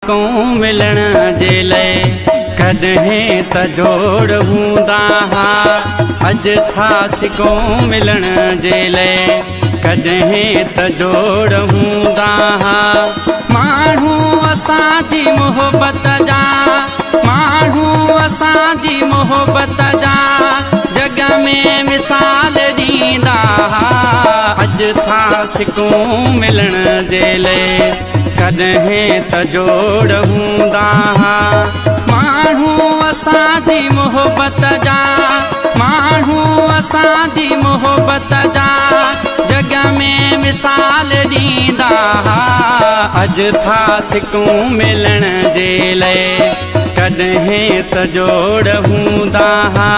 को मिलण जे लाइ कॾहिं त जोड़ हूंदा हा। अॼु था सिको मिलण जे लाइ कॾहिं त जोड़ हूंदा हा। माण्हू असांजी मोहबत जा, माण्हू असांजी मोहबत जा जग में मिसाल ॾींदा हा। अॼु था सिको मिलण जे लाइ कॾहिं त जोड़ हूंदा हा। माण्हू असांजी मोहबत जा, माण्हू असांजी मोहबत जा जग में मिसाल ॾींदा हा। अॼु था सिको मिलण जे लाइ कॾहिं त जोड़ हूंदा हा।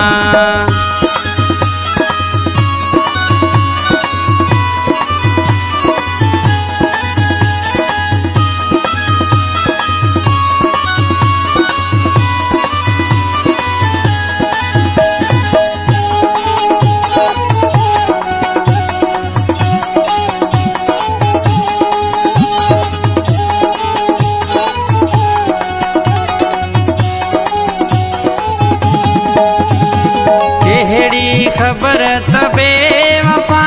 खबर त बेवफा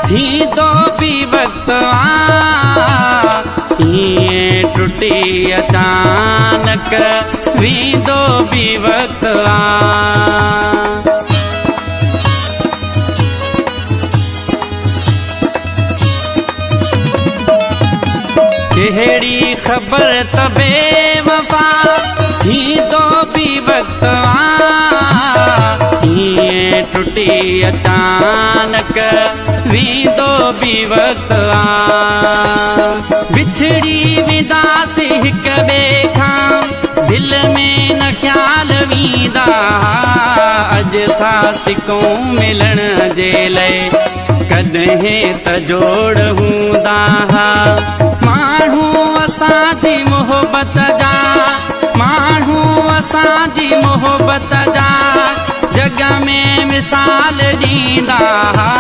थी तो भी वक्त ईअं टुटी अचानक वींदो भी वक्त कहिड़ी खबर त बेवफा थी तो भी वक्त टुटी अचानक वींदो भी वक्त बिछड़ी विदासी हिक ॿिए खां दिल में न ख्याल वींदा। अॼु था सिको मिलण जे लाइ कॾहिं त जोड़ हूंदा हा। माण्हू असांजी मोहबत जा, माण्हू असांजी मोहबत जा जग में मिसाल ॾींदा हा।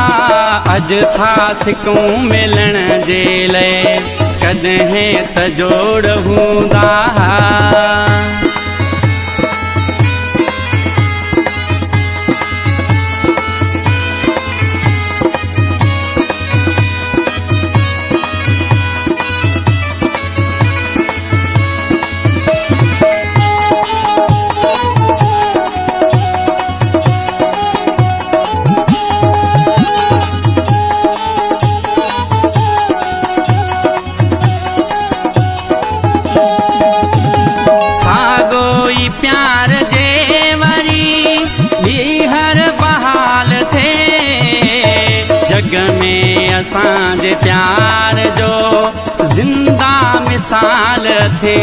अॼु था सिको मिलण जे लाइ कॾहिं त जोड़ हूंदा हा। प्यार जे वरी ॿीहर बहाल थे जग में असांजे प्यार जो जिंदा मिसाल थे।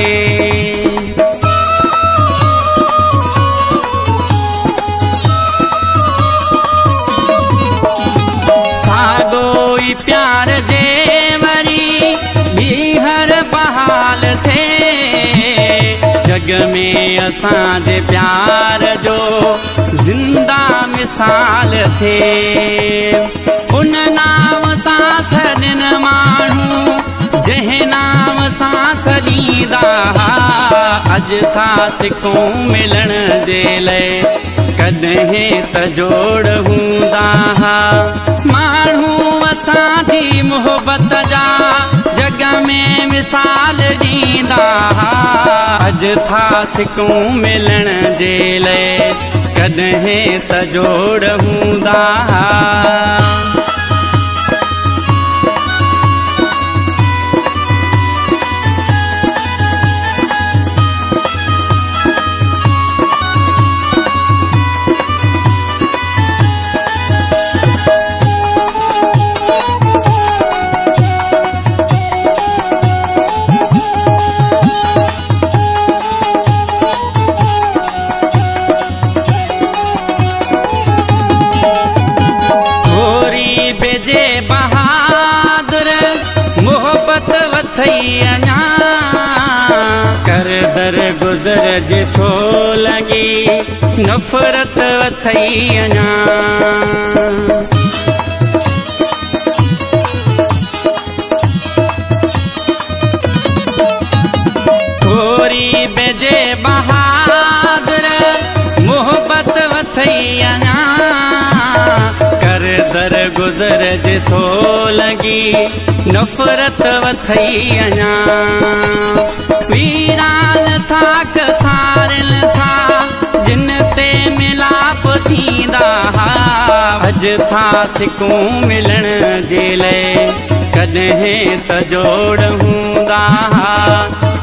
सागो ई प्यार जे वरी ॿीहर बहाल थे जग में असांजे प्यार जो जिंदा मिसाल थे। उन नाम सां सॾिन माण्हू जंहिं नाम सां सॾींदा हा। अॼु था सिको मिलण जे लाइ कॾहिं त जोड़ हूंदा हा। माण्हू असांजी मोहबत जा जग में मिसाल ॾींदा हा। अॼु था सिको मिलण जे लाइ कॾहिं त जोड़ हूंदा हा। बेजे बहादुर मोहब्बत वथई अञा कर दर गुज़र जे सो लगी नफ़रत वथई अञा। गुज़र जिसो लगी नफ़रत वथई अञा वीरान था कसारिल था जिन ते मिलाप थींदा अज था सिकूं मिलण जे लाइ कॾहिं त जोड़ हूंदा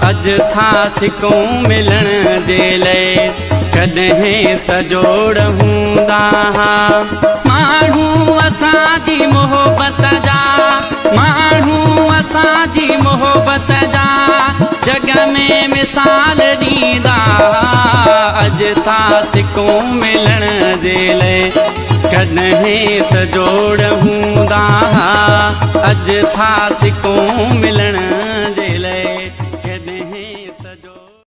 अज था सिकूं मिलण जे लाइ कॾहिं त जोड़ हूंदा माण्हू असांजी मोहबत जा माण्हू असांजी मोहबत जा जग में मिसाल ॾींदा अज था सिकूं मिलण जे लाइ कॾहिं त जोड़ हूंदा अज था सिकूं मिलण जे लाइ कॾहिं त जोड़